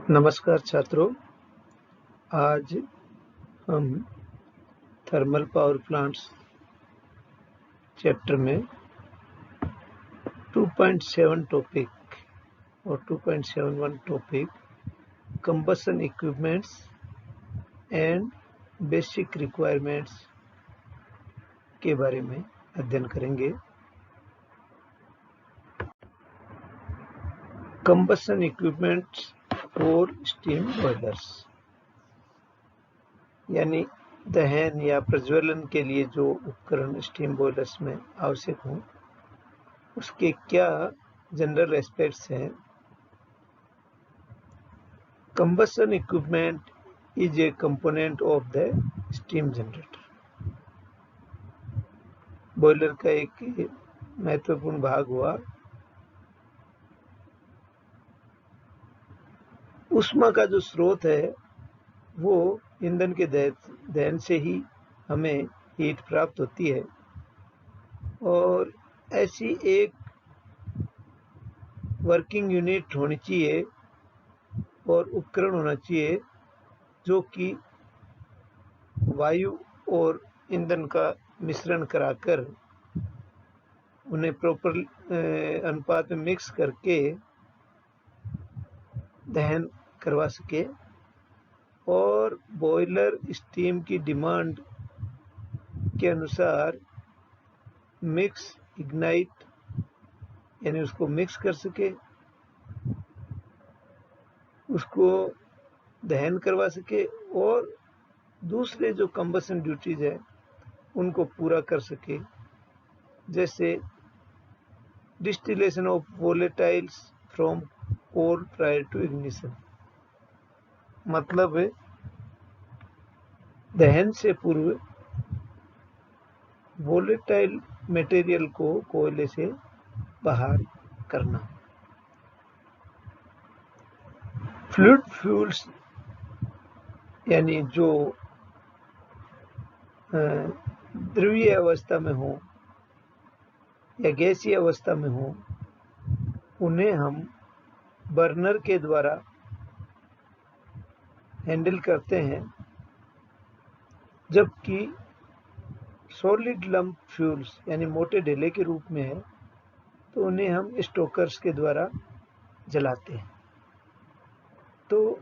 नमस्कार छात्रों, आज हम थर्मल पावर प्लांट्स चैप्टर में 2.7 टॉपिक और 2.71 topic combustion equipments and basic requirements के बारे में अध्ययन करेंगे। कंबशन इक्विपमेंट्स और स्टीम बॉयलर्स यानी दहन या प्रज्वलन के लिए जो उपकरण स्टीम बॉयलर्स में आवश्यक हों, उसके क्या जनरल एस्पेक्ट्स हैं। Combustion equipment is a component of the steam generator. Boiler का एक महत्वपूर्ण भाग हुआ। ऊष्मा का जो स्रोत है वो ईंधन के दहन से ही हमें हीट प्राप्त होती है, और ऐसी एक वर्किंग यूनिट होनी चाहिए और उपकरण होना चाहिए जो कि वायु और ईंधन का मिश्रण कराकर उन्हें प्रॉपर अनुपात में मिक्स करके दहन करवा सके। और बॉयलर स्टीम की डिमांड के अनुसार मिक्स इग्नाइट यानी उसको मिक्स कर सके, उसको दहन करवा सके और दूसरे जो कंबशन ड्यूटीज है उनको पूरा कर सके, जैसे distillation of volatiles from coal prior to ignition. मतलब दहन से पूर्व वोलेटाइल मटेरियल को कोयले से बाहर करना। फ्लूइड फ्यूल्स यानी जो द्रवीय अवस्था में हो या गैसीय अवस्था में हो, उन्हें हम बर्नर के द्वारा हैंडल करते हैं, जबकि सॉलिड लंप फ्यूल्स यानी मोटे ढेले के रूप में है तो उन्हें हम स्टोकर्स के द्वारा जलाते हैं। तो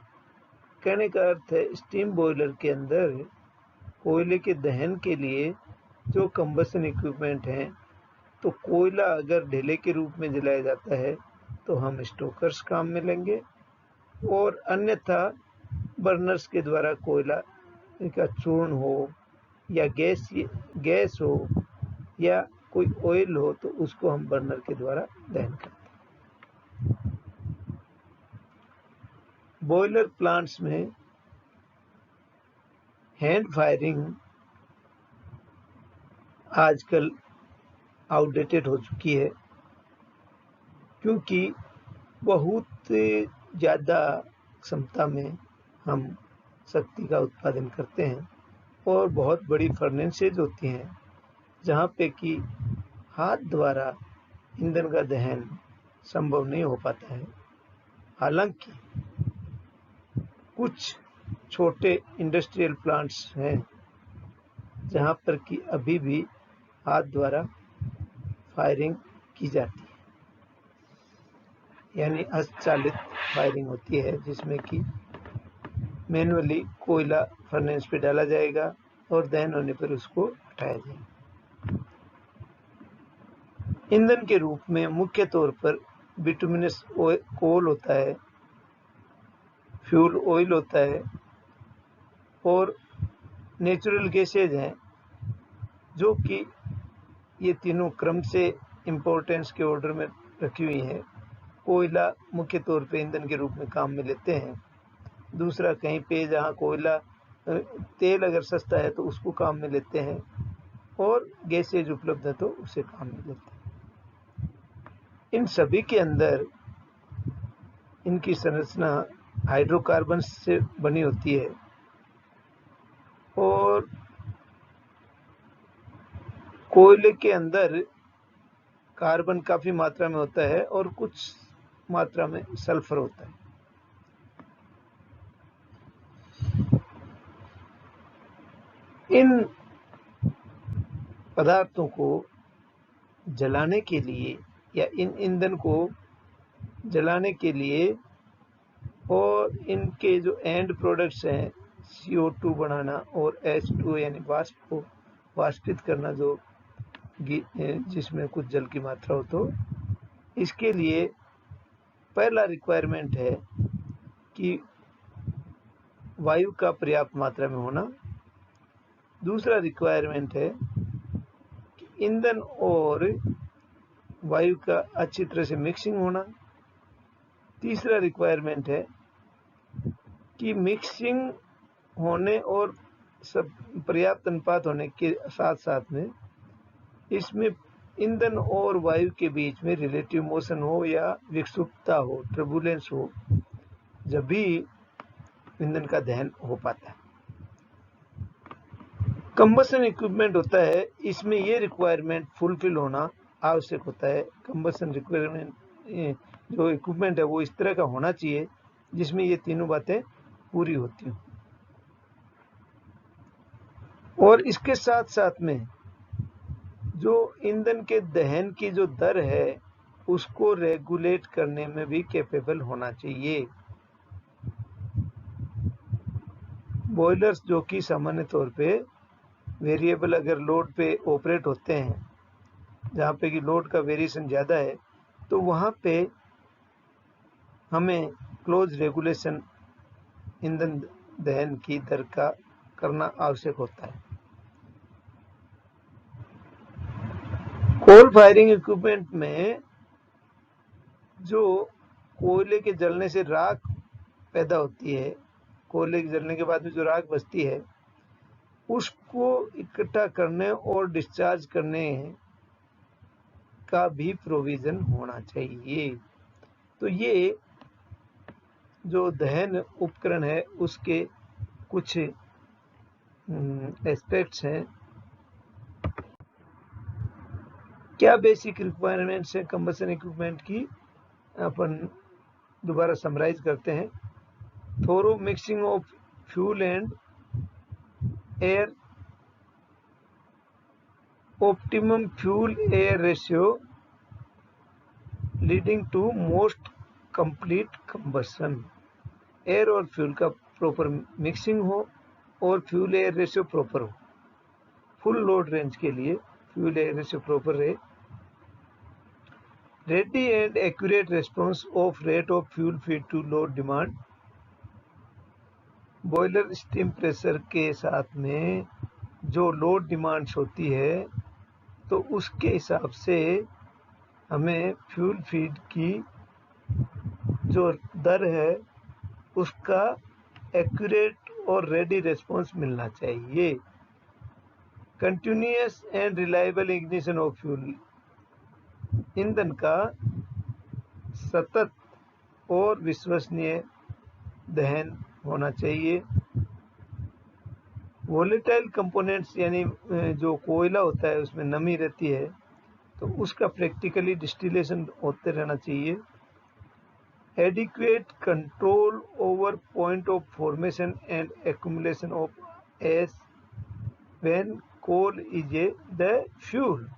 कहने का अर्थ है, स्टीम बॉयलर के अंदर कोयले के दहन के लिए जो कंबशन इक्विपमेंट हैं, तो कोयला अगर ढेले के रूप में जलाया जाता है तो हम स्टोकर्स काम में लेंगे, और अन्यथा बर्नर्स के द्वारा कोयला का चूर्ण हो या गैस हो या कोई ऑयल हो तो उसको हम बर्नर के द्वारा दहन करते हैं। बॉयलर प्लांट्स में हैंड फायरिंग आजकल आउटडेटेड हो चुकी है, क्योंकि बहुत ज़्यादा क्षमता में हम शक्ति का उत्पादन करते हैं और बहुत बड़ी फर्नेसेज होती हैं जहाँ पे कि हाथ द्वारा ईंधन का दहन संभव नहीं हो पाता है। हालांकि कुछ छोटे इंडस्ट्रियल प्लांट्स हैं जहाँ पर कि अभी भी हाथ द्वारा फायरिंग की जाती है, यानी हस्तचालित फायरिंग होती है, जिसमें कि मैनुअली कोयला फर्नेस पे डाला जाएगा और दहन होने पर उसको हटाया जाएगा। ईंधन के रूप में मुख्य तौर पर बिटुमिनस कोल होता है, फ्यूल ऑयल होता है और नेचुरल गैसेज हैं, जो कि ये तीनों क्रम से इम्पोर्टेंस के ऑर्डर में रखी हुई हैं। कोयला मुख्य तौर पे ईंधन के रूप में काम में लेते हैं। दूसरा, कहीं पे जहाँ कोयला तेल अगर सस्ता है तो उसको काम में लेते हैं, और गैसेज उपलब्ध है तो उसे काम में लेते हैं। इन सभी के अंदर इनकी संरचना हाइड्रोकार्बन से बनी होती है, और कोयले के अंदर कार्बन काफ़ी मात्रा में होता है और कुछ मात्रा में सल्फर होता है। इन पदार्थों को जलाने के लिए या इन ईंधन को जलाने के लिए और इनके जो एंड प्रोडक्ट्स हैं CO2 बनाना और H2 यानी वाष्प को वाष्पित करना जो जिसमें कुछ जल की मात्रा हो, तो इसके लिए पहला रिक्वायरमेंट है कि वायु का पर्याप्त मात्रा में होना। दूसरा रिक्वायरमेंट है कि ईंधन और वायु का अच्छी तरह से मिक्सिंग होना। तीसरा रिक्वायरमेंट है कि मिक्सिंग होने और सब पर्याप्त अनुपात होने के साथ साथ में इसमें ईंधन और वायु के बीच में रिलेटिव मोशन हो या विक्षुब्धता हो, टर्बुलेंस हो, जब भी ईंधन का दहन हो पाता है। कंबशन इक्विपमेंट होता है, इसमें ये रिक्वायरमेंट फुलफिल होना आवश्यक होता है। कंबशन रिक्वायरमेंट जो इक्विपमेंट है वो इस तरह का होना चाहिए जिसमें ये तीनों बातें पूरी होती हों। और इसके साथ साथ में जो ईंधन के दहन की जो दर है उसको रेगुलेट करने में भी कैपेबल होना चाहिए। बॉयलर्स जो कि सामान्य तौर पे वेरिएबल अगर लोड पे ऑपरेट होते हैं, जहाँ पे कि लोड का वेरिएशन ज़्यादा है, तो वहाँ पे हमें क्लोज रेगुलेशन ईंधन दहन की दर का करना आवश्यक होता है। कोल फायरिंग इक्विपमेंट में जो कोयले के जलने से राख पैदा होती है, कोयले के जलने के बाद में जो राख बचती है उसको इकट्ठा करने और डिस्चार्ज करने का भी प्रोविजन होना चाहिए। तो ये जो दहन उपकरण है उसके कुछ एस्पेक्ट्स हैं। क्या बेसिक रिक्वायरमेंट्स है कंबशन इक्विपमेंट की, अपन दोबारा समराइज करते हैं। Thorough mixing of fuel and air, optimum fuel air ratio leading to most complete combustion. Air और फ्यूल का प्रॉपर मिक्सिंग हो और फ्यूल एयर रेशियो प्रॉपर हो। फुल लोड रेंज के लिए फ्यूल एयर रेशियो प्रॉपर रहे। Ready and accurate response of rate of fuel feed to load demand. Boiler steam pressure के साथ में जो लोड डिमांड्स होती है तो उसके हिसाब से हमें फ्यूल फीड की जो दर है उसका एक्यूरेट और रेडी रेस्पॉन्स मिलना चाहिए। Continuous and reliable ignition of fuel, ईंधन का सतत और विश्वसनीय दहन होना चाहिए। वोलेटाइल कंपोनेंट्स यानी जो कोयला होता है उसमें नमी रहती है तो उसका प्रैक्टिकली डिस्टिलेशन होते रहना चाहिए। Adequate control over point of formation and accumulation of ash when coal is the fuel.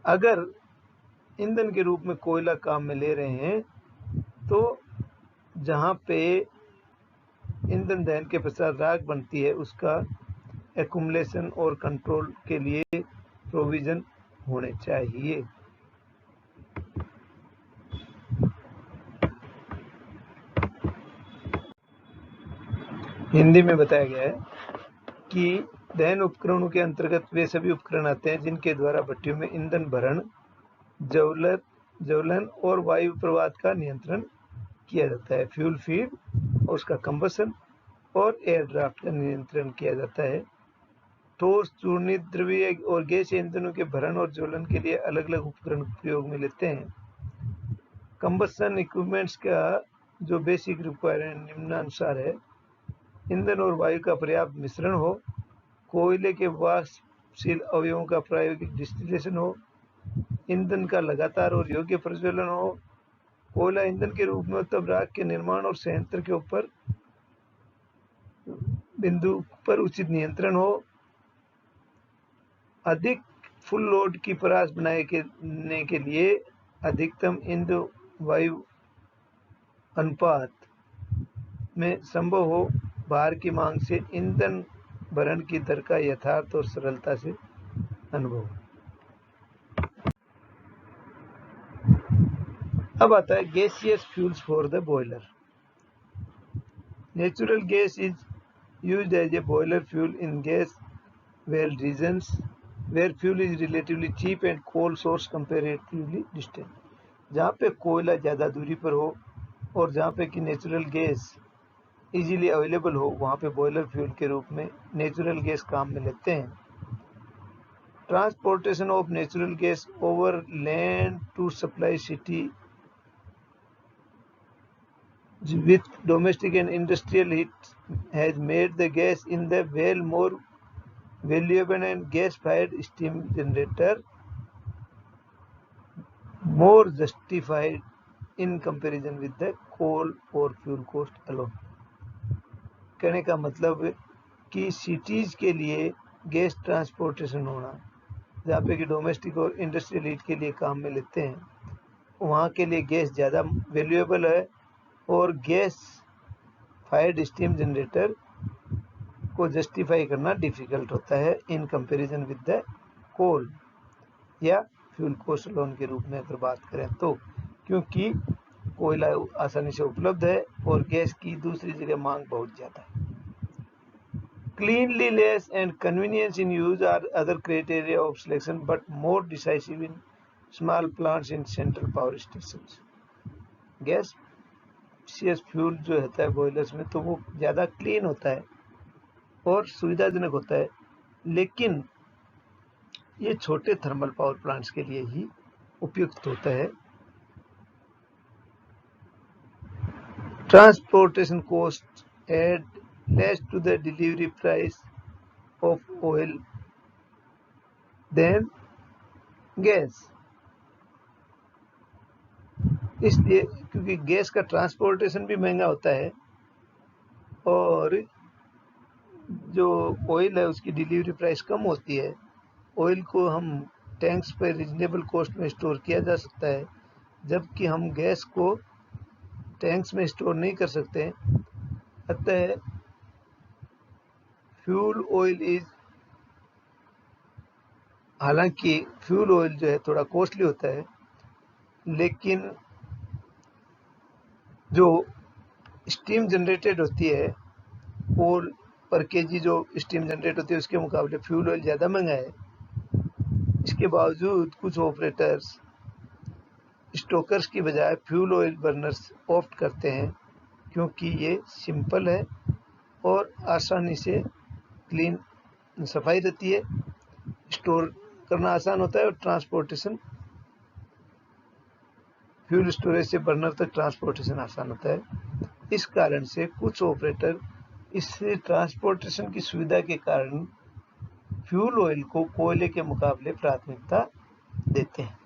अगर ईंधन के रूप में कोयला काम में ले रहे हैं तो जहाँ पे ईंधन दहन के पश्चात राख बनती है उसका एक्यूमुलेशन और कंट्रोल के लिए प्रोविजन होने चाहिए। हिंदी में बताया गया है कि दहन उपकरणों के अंतर्गत वे सभी उपकरण आते हैं जिनके द्वारा भट्टियों में ईंधन भरण, ज्वलन और वायु प्रवाह का नियंत्रण किया जाता है। फ्यूल फीड और उसका कंबशन और एयर ड्राफ्ट का नियंत्रण किया जाता है। ठोस, चूर्णित, द्रवीय और गैसीय ईंधनों के भरण और ज्वलन के लिए अलग अलग उपकरण प्रयोग में लेते हैं। कंबशन इक्विपमेंट्स का जो बेसिक रिक्वायरमेंट निम्नानुसार है। ईंधन और वायु का पर्याप्त मिश्रण हो, कोयले के वाष्पशील अवयवों का प्रायोगिक डिस्टिलेशन हो, ईंधन का लगातार और योग्य प्रज्वलन हो, कोयला ईंधन के रूप में तब राख के निर्माण और संयंत्र के ऊपर बिंदु पर उचित नियंत्रण हो, अधिक फुल लोड की परास बनाने के लिए अधिकतम ईंधन वायु अनुपात में संभव हो, भार की मांग से ईंधन भरण की दर का यथार्थ और सरलता से अनुभव। अब आता है gaseous fuels for the boiler. Natural gas is used as a boiler fuel in gas well regions where fuel is relatively cheap and coal source comparatively distant. जहाँ पे कोयला ज़्यादा दूरी पर हो और जहाँ पे कि नेचुरल गैस इजीली अवेलेबल हो, वहाँ पे बॉयलर फ्यूल के रूप में नेचुरल गैस काम में लेते हैं। Transportation of natural gas over land to supply city with domestic and industrial heat has made the gas in the well more valuable and gas-fired steam generator more justified in comparison with the coal or fuel cost alone। कहने का मतलब कि cities के लिए gas transportation होना, जहाँ पे कि डोमेस्टिक और इंडस्ट्रियल हीट के लिए काम में लेते हैं, वहाँ के लिए गैस ज़्यादा वैल्यूएबल है और गैस फायर्ड स्टीम जनरेटर को जस्टिफाई करना डिफिकल्ट होता है in comparison with the coal या फ्यूल कोस्ट लोन के रूप में अगर बात करें तो, क्योंकि कोयला आसानी से उपलब्ध है और गैस की दूसरी जगह मांग बहुत ज़्यादा है। Cleanliness and convenience in use are other criteria of selection, but more decisive in small plants in central power stations। Gas fuel जो होता है बॉयलर्स में, तो वो ज़्यादा क्लीन होता है और सुविधाजनक होता है, लेकिन ये छोटे थर्मल पावर प्लांट्स के लिए ही उपयुक्त होता है। Transportation cost add less to the delivery price of oil than gas. इसलिए क्योंकि गैस का ट्रांसपोर्टेशन भी महंगा होता है और जो ऑयल है उसकी डिलीवरी प्राइस कम होती है। ऑयल को हम टैंक्स पर रिजनेबल कॉस्ट में स्टोर किया जा सकता है, जबकि हम गैस को टैंक्स में स्टोर नहीं कर सकते। अतः फ्यूल ऑयल इज, हालांकि फ्यूल ऑयल जो है थोड़ा कॉस्टली होता है, लेकिन जो स्टीम जनरेटेड होती है और पर केजी जो स्टीम जनरेट होती है उसके मुकाबले फ्यूल ऑयल ज़्यादा महंगा है। इसके बावजूद कुछ ऑपरेटर्स स्टोकर्स की बजाय फ्यूल ऑयल बर्नर्स ऑप्ट करते हैं, क्योंकि ये सिंपल है और आसानी से क्लीन सफाई रहती है, स्टोर करना आसान होता है और ट्रांसपोर्टेशन फ्यूल स्टोरेज से बर्नर तक ट्रांसपोर्टेशन आसान होता है। इस कारण से कुछ ऑपरेटर इस ट्रांसपोर्टेशन की सुविधा के कारण फ्यूल ऑयल को कोयले के मुकाबले प्राथमिकता देते हैं।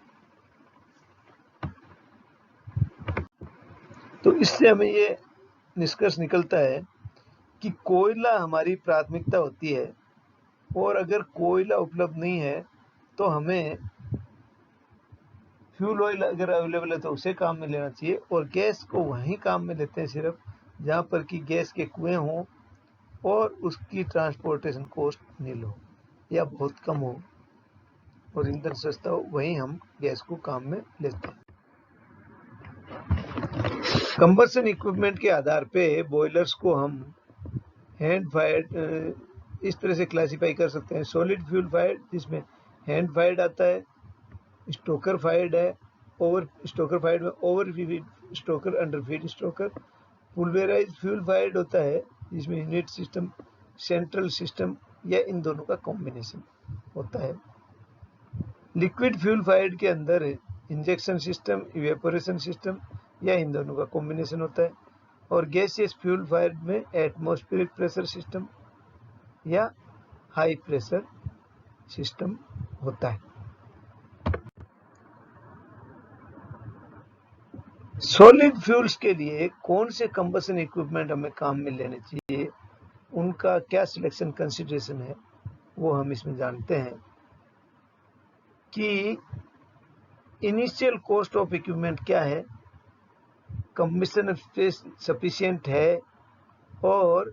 तो इससे हमें ये निष्कर्ष निकलता है कि कोयला हमारी प्राथमिकता होती है और अगर कोयला उपलब्ध नहीं है तो हमें फ्यूल ऑयल अगर अवेलेबल है तो उसे काम में लेना चाहिए, और गैस को वहीं काम में लेते हैं सिर्फ जहाँ पर कि गैस के कुएं हों और उसकी ट्रांसपोर्टेशन कॉस्ट नील हो या बहुत कम हो और ईंधन सस्ता हो, वहीं हम गैस को काम में लेते हैं। कंबशन इक्विपमेंट के आधार पे बॉयलर्स को हम हैंड फायर्ड इस तरह से क्लासिफाई कर सकते हैं। सॉलिड फ्यूल फायर्ड, जिसमें हैंड फायर्ड आता है, स्टोकर फायर्ड है, ओवर स्टोकर फायर्ड में over feed stoker, under feed stoker. Pulverise fuel fired होता है जिसमें यूनिट सिस्टम, सेंट्रल सिस्टम या इन दोनों का कॉम्बिनेशन होता है। लिक्विड फ्यूल फायर्ड के अंदर इंजेक्शन सिस्टम, इवेपोरेशन सिस्टम या इन दोनों का कॉम्बिनेशन होता है। और गैसियस फ्यूल फायर्ड में एटमॉस्फेरिक प्रेशर सिस्टम या हाई प्रेशर सिस्टम होता है। सॉलिड फ्यूल्स के लिए कौन से कंबशन इक्विपमेंट हमें काम में लेने चाहिए, उनका क्या सिलेक्शन कंसिडरेशन है वो हम इसमें जानते हैं कि इनिशियल कॉस्ट ऑफ इक्विपमेंट क्या है, कंबशन सफिशिएंट है और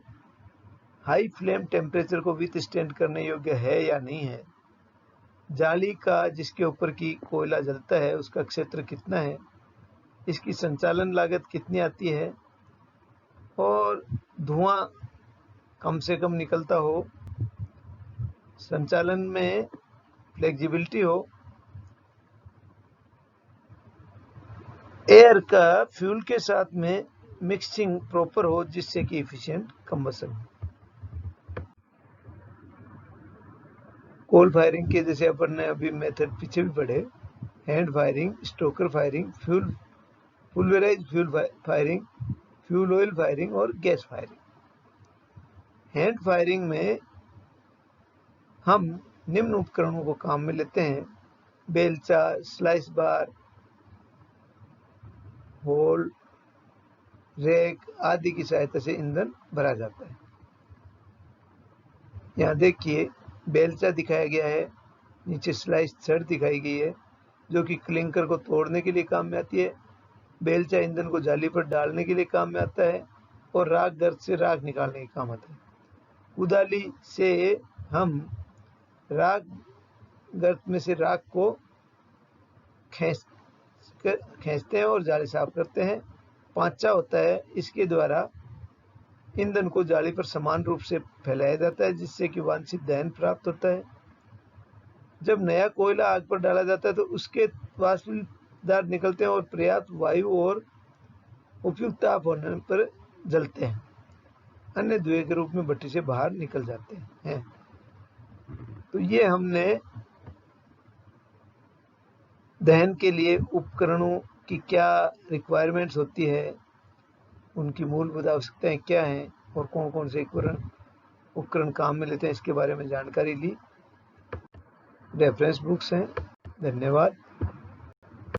हाई फ्लेम टेम्परेचर को विथस्टैंड करने योग्य है या नहीं है, जाली का जिसके ऊपर की कोयला जलता है उसका क्षेत्र कितना है, इसकी संचालन लागत कितनी आती है और धुआं कम से कम निकलता हो, संचालन में फ्लेक्सिबिलिटी हो, एयर का फ्यूल के साथ में मिक्सिंग प्रॉपर हो जिससे कि एफिशिएंट कंबशन हो। कोल फायरिंग के जैसे अपन ने अभी मेथड पीछे भी पढ़े, hand firing, stoker firing, pulverise fuel firing, fuel oil firing और गैस फायरिंग। हैंड फायरिंग में हम निम्न उपकरणों को काम में लेते हैं, बेलचा, स्लाइस बार, होल, रैक आदि की सहायता से ईंधन भरा जाता है। यहाँ देखिए बेलचा दिखाया गया है, नीचे स्लाइस छड़ दिखाई गई है जो कि क्लिंकर को तोड़ने के लिए काम में आती है। बेलचा ईंधन को जाली पर डालने के लिए काम में आता है और राख गर्त से राख निकालने के काम आता है। कुदाली से हम राख गर्त में से राख को खींचते हैं और जाली साफ करते हैं। पांचा होता है, इसके द्वारा ईंधन को जाली पर समान रूप से फैलाया जाता है जिससे कि वांछित दहन प्राप्त होता है। जब नया कोयला आग पर डाला जाता है तो उसके वाष्प पदार्थ निकलते हैं और पर्याप्त वायु और उपयुक्त ताप होने पर जलते हैं, अन्य धुएं के रूप में भट्टी से बाहर निकल जाते हैं। तो ये हमने दहन के लिए उपकरणों की क्या रिक्वायरमेंट्स होती है, उनकी मूलभूत आवश्यकताएं क्या हैं और कौन कौन से उपकरण काम में लेते हैं इसके बारे में जानकारी ली। रेफरेंस बुक्स हैं। धन्यवाद।